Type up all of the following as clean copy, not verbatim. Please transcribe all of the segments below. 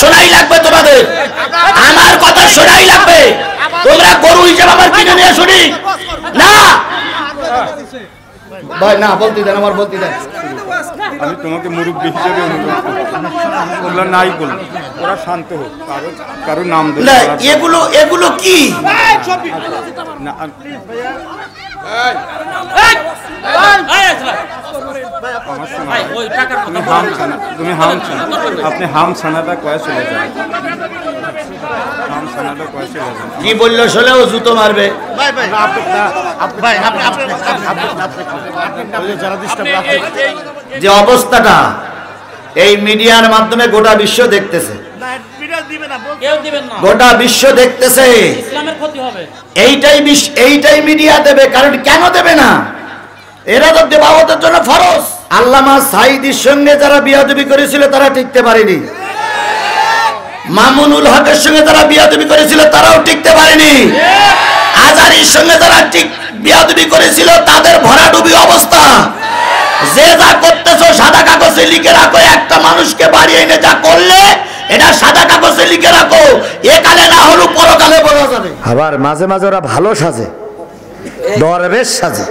শোনাই লাগবে, তোমাদের আমার কথা শোনাই লাগবে। তোমরা গরু হিসেবে আমার কিনে নিয়ে শুনি না ভাই, না বলতে দেন, আমার বলতে দেন। আমি তোমাকে মুরব্বী হিসেবে ওগুলো নাই বল, ওরা শান্ত হোক, কারো নাম দেবে না। এগুলো কি না, তুমি আপনি হাম ছানাটা কয়ে চলে যান, হাম ছানাটা কয়ে চলে যান। কি বললো শোলেও জুতো মারবে। যে অবস্থাটা এই মিডিয়ার মাধ্যমে গোটা বিশ্ব দেখতেছে, গোটা বিশ্ব দেখতেছে, এইটাই মিডিয়া দেবে। কারণ কেন দেবে না? এরা তো দেবাবতের জন্য ফরজ। আল্লামা সাঈদীর সঙ্গে যারা বিয়াদবি করেছিল তারা টিকতে পারেনি, মামুনুল হকের সঙ্গে যারা বিয়াদবি করেছিল তারাও টিকতে পারেনি, আজারির সঙ্গে যারা বিয়াদবি করেছিল তাদের ভরাডুবি অবস্থা। যে যা করতেছো সাদা কাগজে লিখে রাখো, একটা মানুষকে বাড়ি এনে যা করলে এটা সাদা কাগজে লিখে রাখো, একালে না হলো পরকালে বলা যাবে। আবার মাঝে মাঝে ওরা ভালো সাজে, দরবেশ সাজে,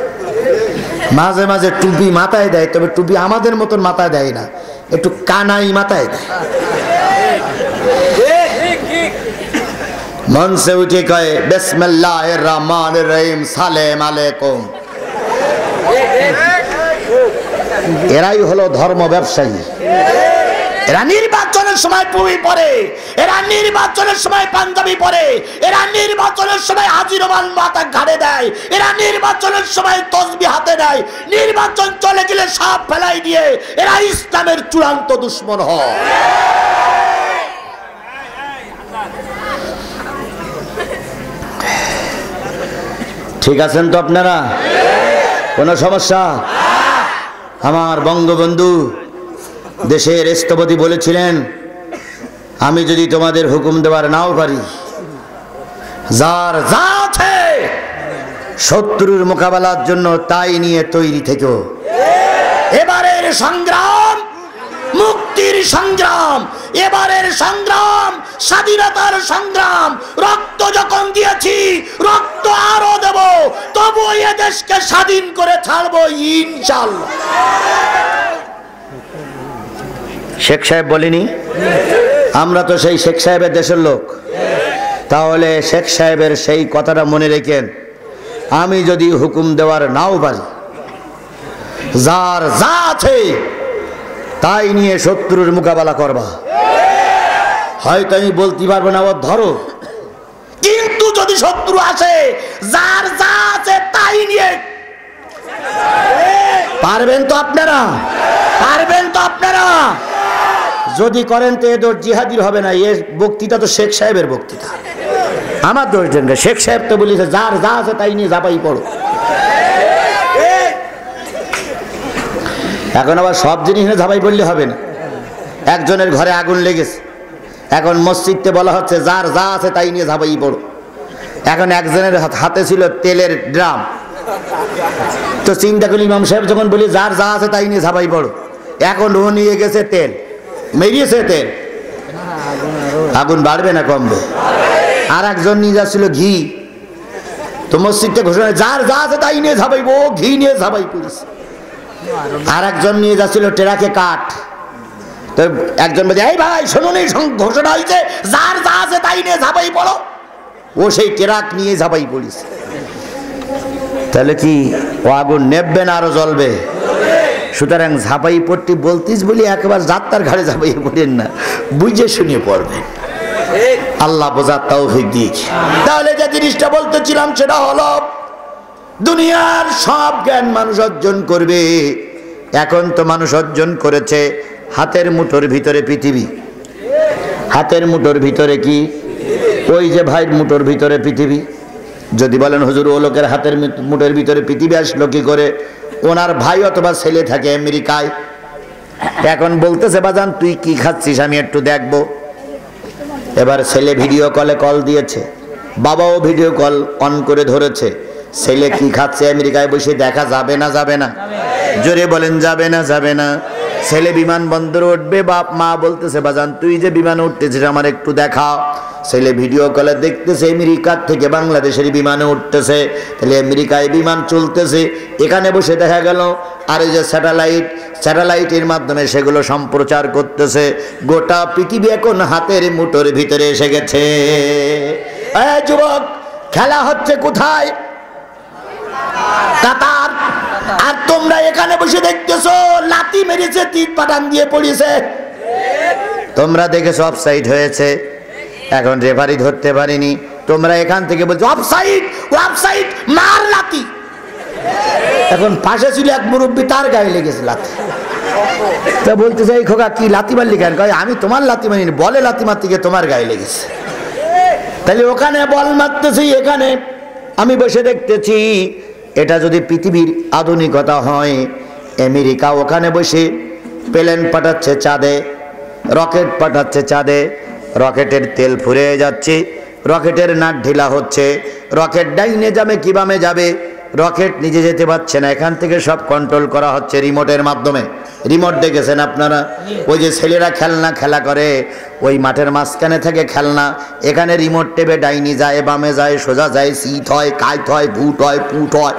মাঝে মাঝে টুপি মাথায় দেয়, তবে টুপি আমাদের মতন মাথায় দেয় না, একটু কানাই মাথায় দেয়। মন সে উঠে কয়ে বিসমিল্লাহির রহমানির রহিম, সালাম আলাইকুম। এরাই হলো ধর্ম ব্যবসায়ী। এরা নির্বাচনের সময় টুপি পরে, এরা নির্বাচনের সময় পাঞ্জাবি পরে, এরা নির্বাচনের সময় হাজির রুমাল মাথা ঘাড়ে দেয়, এরা নির্বাচনের সময় তসবিহ হাতে দেয়, নির্বাচন চলে গেলে সাপ ফেলাই দিয়ে এরা ইসলামের চূড়ান্ত দুশমন হয়। ঠিক আছেন তো আপনারা? কোনো সমস্যা? আমার বঙ্গবন্ধু দেশের স্থপতি বলেছিলেন, আমি যদি তোমাদের হুকুম দেওয়ার নাও পারি, যার যা আছে শত্রুর মোকাবেলার জন্য তাই নিয়ে তৈরি থেকো। এবারের সংগ্রাম মুক্তির সংগ্রাম, এবারের সংগ্রাম স্বাধীনতার সংগ্রাম। রক্ত যখন দিয়েছি, রক্ত আরো দেব, তবু এ দেশকে স্বাধীন করে ছাড়বো ইনশাআল্লাহ। শেখ সাহেব বলিনি? আমরা তো সেই শেখ সাহেবের দেশের লোক। তাহলে শেখ সাহেবের সেই কথাটা মনে রেখেন, আমি যদি হুকুম দেওয়ার নাও পারি, যার যা আছে তাই নিয়ে শত্রুর মোকাবেলা করবা। হয়তো আমি বলতে পারবো না ও ধরো, কিন্তু যদি শত্রু আসে, যার যা আছে তাই নিয়ে পারবেন তো আপনারা? পারবেন তো আপনারা? যদি করেন তো এ দোষ জিহাদির হবে না। এর বক্তৃতা তো শেখ সাহেবের বক্তৃতা, আমার দোষ দেন না। শেখ সাহেব তো বলেছে যার যা আছে তাই নিয়ে ঝাঁপাই পড়ো। এখন আবার সব জিনিস নিয়ে ঝাঁপাই পড়লে হবে না। একজনের ঘরে আগুন লেগেছে, এখন মসজিদে বলা হচ্ছে যার যা আছে তাই নিয়ে ঝাঁপাই পড়ো। এখন একজনের হাতে ছিল তেলের ড্রাম, তো চিন্তা করলি ইমাম সাহেব যখন বলি যার যা আছে তাই নিয়ে ঝাঁপাই পড়ো, এখন ও নিয়ে গেছে তেল, মেরিয়েছে তেল, আগুন বাড়বে না কমবে? আর একজন নিয়ে যাচ্ছিল ঘি, তো মসজিদে ঘোষণা যার যা আছে তাই নিয়ে ঝাঁপাইবো, ঘি নিয়ে ঝাঁপাই পড়েছে। আর একজন নিয়ে যাচ্ছিল টেরাকে কাঠ, তো একজন বলছে এই ভাই শুনুন এই ঘোষণা হয়েছে যার যা আছে তাই নিয়ে ঝাঁপাই পড়ো, ও সেই টেরাক নিয়ে ঝাঁপাই পড়েছে। তাহলে কি ও আগুন নেববে না আরো জ্বলবে? সুতরাং ঝাঁপাই পড়তে বলতিস বলি একবার যাত্রার ঘাড়ে ঝাঁপাই পড়েন না, বুঝে শুনিয়ে পড়বেন। আল্লাহ বোঝার তৌফিক দিয়েছে। তাহলে যে জিনিসটা বলতেছিলাম সেটা হলো দুনিয়ার সব জ্ঞান মানুষ অর্জন করবে। এখন তো মানুষ অর্জন করেছে হাতের মুঠোর ভিতরে পৃথিবী। হাতের মুঠোর ভিতরে কি? ওই যে ভাইয়ের মুঠোর ভিতরে পৃথিবী। যদি বলেন হুজুর ও লোকের হাতের মুঠোর ভিতরে পৃথিবী আসলো কি করে? ওনার ভাই অথবা ছেলে থাকে আমেরিকায়, এখন বলতেছে বাজান তুই কি খাচ্ছিস আমি একটু দেখবো। এবার ছেলে ভিডিও কলে কল দিয়েছে, বাবাও ভিডিও কল অন করে ধরেছে, ছেলে কি খাচ্ছে আমেরিকায় বসে দেখা যাবে না? যাবে না? জোরে বলেন যাবে না? যাবে না? ছেলে বিমানবন্দরে উঠবে, বাপ মা বলতেছে বাজান তুই যে বিমানে উঠতেছিস আমার একটু দেখা। ছেলে ভিডিও কলে দেখতেছে আমেরিকার থেকে বাংলাদেশের বিমানে উঠতেছে, তাহলে আমেরিকায় বিমান চলতেছে, এখানে বসে দেখা গেল আর এই যে স্যাটেলাইটের মাধ্যমে সেগুলো সম্প্রচার করতেছে। গোটা পৃথিবী এখন হাতের মুঠোর ভিতরে এসে গেছে। এই যুবক, খেলা হচ্ছে কোথায়? কাতার। আর তোমরা এখানে বসে দেখতেছো লাথি মেরেছে, তীর পাটান দিয়ে পড়েছে, তোমরা দেখেছো অফসাইড হয়েছে, এখন রেফারি ধরতে পারিনি, তোমরা এখান থেকে বলছো অফসাইড, অফসাইড, মার লাথি। এখন পাশে ছিল এক মুরব্বী, তার গায়ে লেগেছে লাথি। তা বলতেছে এই খোকা কি লাথি মারলি কেন? আমি তোমার লাথি মারিনি, বলে লাথি মারতে গিয়ে তোমার গায়ে লেগেছে। তাহলে ওখানে বল মারতেছি, এখানে আমি বসে দেখতেছি। এটা যদি পৃথিবীর আধুনিকতা হয়, আমেরিকা ওখানে বসে প্লেন পাঠাচ্ছে চাঁদে, রকেট পাঠাচ্ছে চাঁদে, রকেটের তেল ফুরিয়ে যাচ্ছে, রকেটের নাট ঢিলা হচ্ছে, রকেট ডাইনে যাবে কি বামে যাবে, রকেট নিজে যেতে পারছে না, এখান থেকে সব কন্ট্রোল করা হচ্ছে রিমোটের মাধ্যমে। রিমোট দেখেছেন আপনারা? ওই যে ছেলেরা খেলনা খেলা করে, ওই মাঠের মাঝখানে থেকে খেলনা, এখানে রিমোট টেপে ডাইনি যায়, বামে যায়, সোজা যায়, শীত হয়, কাইত হয়, ভুট হয়, পুট হয়,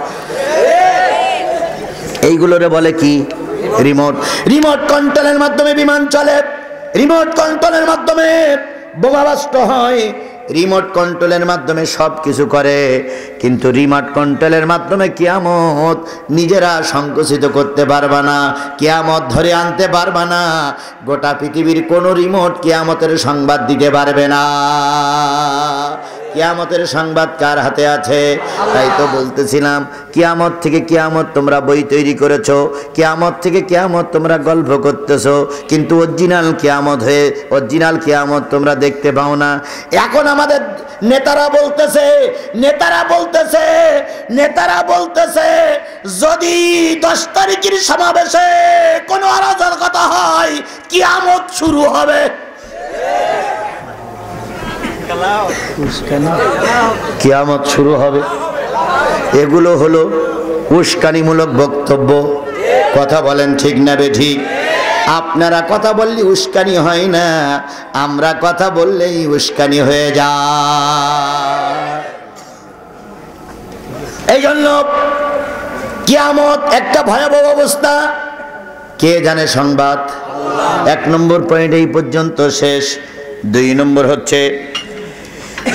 এইগুলোরে বলে কি? রিমোট। রিমোট কন্ট্রোলের মাধ্যমে বিমান চলে, রিমোট কন্ট্রোলের মাধ্যমে বোমাবাস্ট হয়, রিমোট কন্ট্রোলের মাধ্যমে সব কিছু করে। কিন্তু রিমোট কন্ট্রোলের মাধ্যমে কিয়ামত নিজেরা সংকুচিত করতে পারবা না, কিয়ামত ধরে আনতে পারবা না। গোটা পৃথিবীর কোন রিমোট কিয়ামতের সংবাদ দিতে পারবে না। কিয়ামতের সংবাদ কার হাতে আছে? তাই তো বলতেছিলাম, কিয়ামত থেকে কিয়ামত তোমরা বই তৈরি করেছো, কিয়ামত থেকে কিয়ামত তোমরা গল্প করতেছো, কিন্তু অরিজিনাল কিয়ামত হয়ে অরিজিনাল কিয়ামত তোমরা দেখতে পাও না। এখন আমাদের নেতারা বলতেছে যদি 10 তারিখের সমাবেশে কোনো অরাজকতা হয় কিয়ামত শুরু হবে। কিয়ামত শুরু হবে, এগুলো হলো উস্কানিমূলক বক্তব্য। কথা বলেন ঠিক না বেঠিক? আপনারা কথা বললে উস্কানি হয় না, আমরা কথা বললেই উস্কানি হয়ে যায়। এই জন্য কিয়ামত একটা ভয়াবহ অবস্থা। কে জানে সংবাদ? 1 নম্বর পয়েন্ট এই পর্যন্ত শেষ। 2 নম্বর হচ্ছে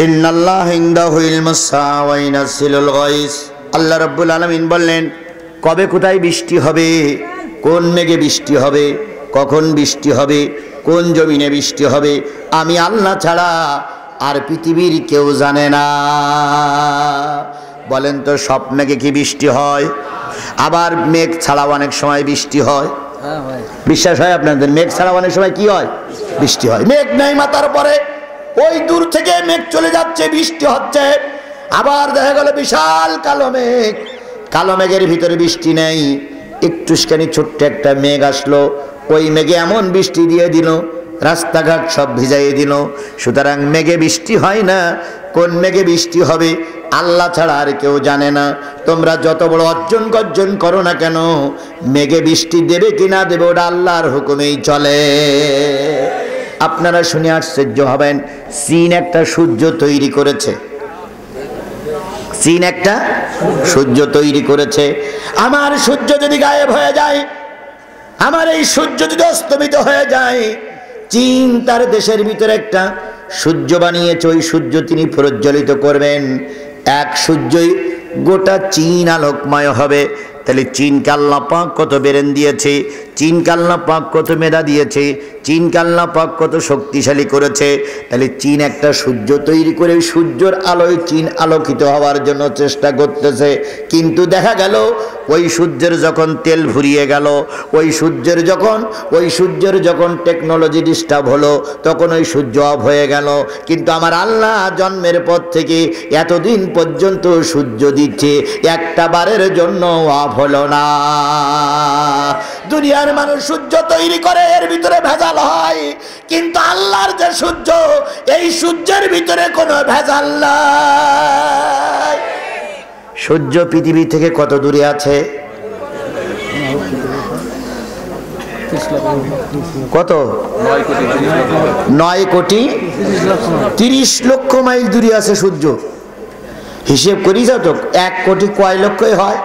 ইন্নাল্লাহা ইনদাহু ইলমুস সাআ ওয়া ইউনাজ্জিলুল গায়স। আল্লাহ রাব্বুল আলামিন বললেন কবে কোথায় বৃষ্টি হবে, কোন মেঘে বৃষ্টি হবে, কখন বৃষ্টি হবে, কোন জমিনে বৃষ্টি হবে, আমি আল্লাহ ছাড়া আর পৃথিবীর কেউ জানে না। বলেন তো সব মেঘে কি বৃষ্টি হয়? আবার মেঘ ছাড়াও অনেক সময় বৃষ্টি হয়। বিশ্বাস হয় আপনাদের? মেঘ ছাড়াও অনেক সময় কি হয়? বৃষ্টি হয়। মেঘ নাই মাথার পরে, ওই দূর থেকে মেঘ চলে যাচ্ছে, বৃষ্টি হচ্ছে। আবার দেখা গেল বিশাল কালো মেঘ, কালো মেঘের ভিতরে বৃষ্টি নেই, একটুখানি ছোট্ট একটা মেঘ আসলো, ওই মেঘে এমন বৃষ্টি দিয়ে দিল, রাস্তাঘাট সব ভিজাইয়ে দিল। সুতরাং মেঘে বৃষ্টি হয় না, কোন মেঘে বৃষ্টি হবে আল্লাহ ছাড়া আর কেউ জানে না। তোমরা যত বড় অর্জন গর্জন করো না কেন, মেঘে বৃষ্টি দেবে কি না দেবে ওটা আল্লাহর হুকুমেই চলে। আপনারা শুনে আশ্চর্য হবেন, চীন একটা সূর্য তৈরি করেছে, চীন একটা সূর্য তৈরি করেছে। আমার সূর্য যদি গায়েব হয়ে যায়, আমার এই সূর্য যদি অস্তমিত হয়ে যায়, চীন তার দেশের ভিতরে একটা সূর্য বানিয়েছে, ওই সূর্য তিনি প্রজ্বলিত করবেন, এক সূর্যই গোটা চীন আলোকময় হবে। তাহলে চীনকে আল্লাহ পাক কত বেরেন দিয়েছে, চীনকে আল্লাহ পাক কত মেধা দিয়েছে, চীনকে আল্লাহ পাক কত শক্তিশালী করেছে। তাহলে চীন একটা সূর্য তৈরি করে সূর্যের আলোয় চীন আলোকিত হওয়ার জন্য চেষ্টা করতেছে। কিন্তু দেখা গেল ওই সূর্যের যখন তেল ফুরিয়ে গেল, ওই সূর্যের যখন টেকনোলজি ডিস্টার্ব হলো, তখন ওই সূর্য অফ হয়ে গেল। কিন্তু আমার আল্লাহ জন্মের পর থেকে এতদিন পর্যন্ত সূর্য দিচ্ছে, একটা বারের জন্য অফ হলো না। দুনিয়ার মানুষ সূর্য তৈরি করে, এর ভিতরে ভেজাল হয়, কিন্তু আল্লাহর যে সূর্য, এই সূর্যের ভিতরে কোনো ভেজাল নাই। সূর্য পৃথিবী থেকে কত দূরে আছে? কত? 9 কোটি 30 লক্ষ মাইল দূরে আছে সূর্য। হিসেব করি যাও তো, 1 কোটি কয় লক্ষই হয়?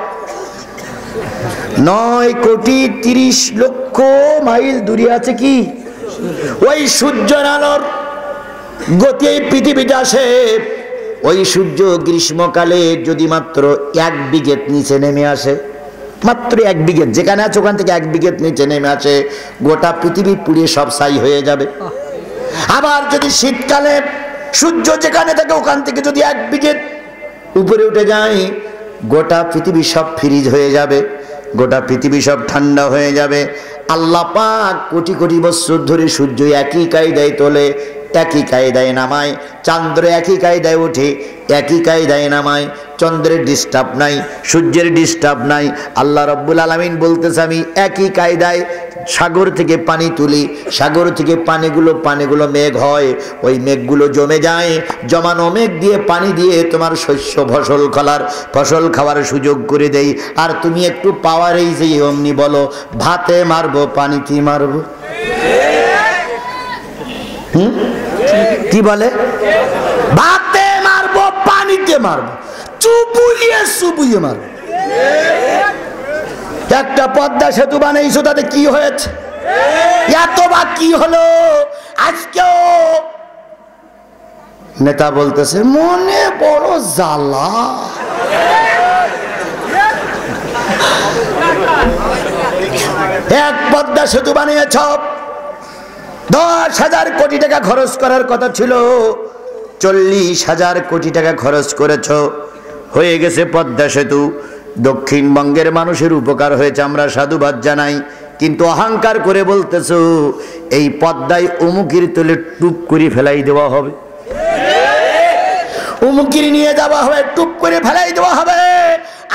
9 কোটি 30 লক্ষ মাইল দূরে আছে কি ওই সূর্যের আলোর গতি এই পৃথিবীটা আসে। ওই সূর্য গ্রীষ্মকালে যদি মাত্র 1 বিঘত নিচে নেমে আসে, মাত্র 1 বিঘত, যেখানে আছে ওখান থেকে 1 বিঘত নিচে নেমে আসে, গোটা পৃথিবী পুড়ে সব ছাই হয়ে যাবে। আবার যদি শীতকালে সূর্য যেখানে থাকে ওখান থেকে যদি 1 বিঘত উপরে উঠে যায়, গোটা পৃথিবী সব ফ্রিজ হয়ে যাবে, গোটা পৃথিবী সব ঠান্ডা হয়ে যাবে। আল্লাহ পাক কোটি কোটি বছর ধরে সূর্য একই কায়দায় তোলে, একই কায়দায় নামায়, চন্দ্র একই কায়দায় ওঠে, একই কায়দায় নামায়। চন্দ্রের ডিস্টার্ব নাই, সূর্যের ডিস্টার্ব নাই। আল্লাহ রাব্বুল আলামিন বলতেছে আমি একই কায়দায় সাগর থেকে পানি তুলি, সাগর থেকে পানিগুলো মেঘ হয়, ওই মেঘগুলো জমে যায়, জমানো মেঘ দিয়ে পানি দিয়ে তোমার শস্য ফসল খাওয়ার সুযোগ করে দেই। আর তুমি একটু পাওয়ারেই যে অমনি বলো ভাতে মারবো পানিতে মারবো, কি বলে? ভাতে মারবো পানিতে মারবো, চুবুইয়ে মারবো। একটা পদ্মা সেতু বানাইছো, তাতে কি হয়েছে? এত বা কি হলো? আজকেও নেতা বলতেছে মনে বড় জ্বালা। এক পদ্মা সেতু বানিয়েছ, 10,000 কোটি টাকা খরচ করার কথা ছিল, 40,000 কোটি টাকা খরচ করেছ, হয়ে গেছে পদ্মা সেতু। দক্ষিণবঙ্গের মানুষের উপকার হয়েছে, আমরা সাধুবাদ জানাই। কিন্তু অহংকার করে বলতেছো এই পদ্মায় অমুকির তলে টুপ করে ফেলাই দেওয়া হবে, অমুকির নিয়ে যাওয়া হবে, টুপ করে ফেলাই দেওয়া হবে।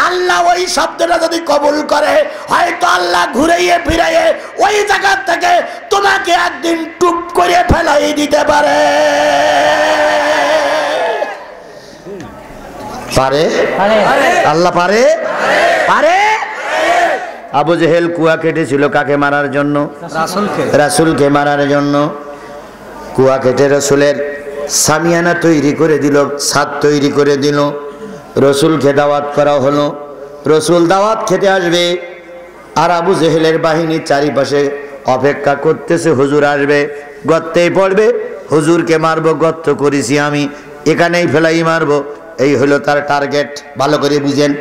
আল্লাহ ওই শব্দটা যদি কবুল করে, হয়তো আল্লাহ ঘুরাইয়ে ফিরাইয়ে ওই জায়গা থেকে তোমাকে একদিন টুপ করে ফেলাই দিতে পারে। পারে আল্লাহ, পারে পারে। আবু জেহেল কুয়া কেটেছিল কাকে মারার জন্য? রাসূলকে মারার জন্য। কুয়া কেটে রসুলের সামিয়ানা তৈরি করে দিল, ছাদ তৈরি করে দিল। রসুলকে দাওয়াত করা হলো, রসুল দাওয়াত খেতে আসবে, আর আবু জেহেলের বাহিনী চারিপাশে অপেক্ষা করতেছে হুজুর আসবে, গর্তেই পড়বে, হুজুরকে মারবো, গর্ত করেছি আমি, এখানেই ফেলাই মারবো। এই হলো তার টার্গেট। ভালো করে বুঝেন,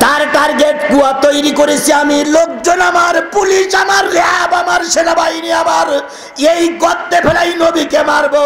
তার টার্গেট কুয়া তৈরি করেছি আমি, লোকজন আমার, পুলিশ আমার, র্যাব আমার, সেনাবাহিনী আমার, এই গর্তে ফেলাই নবীকে মারবো।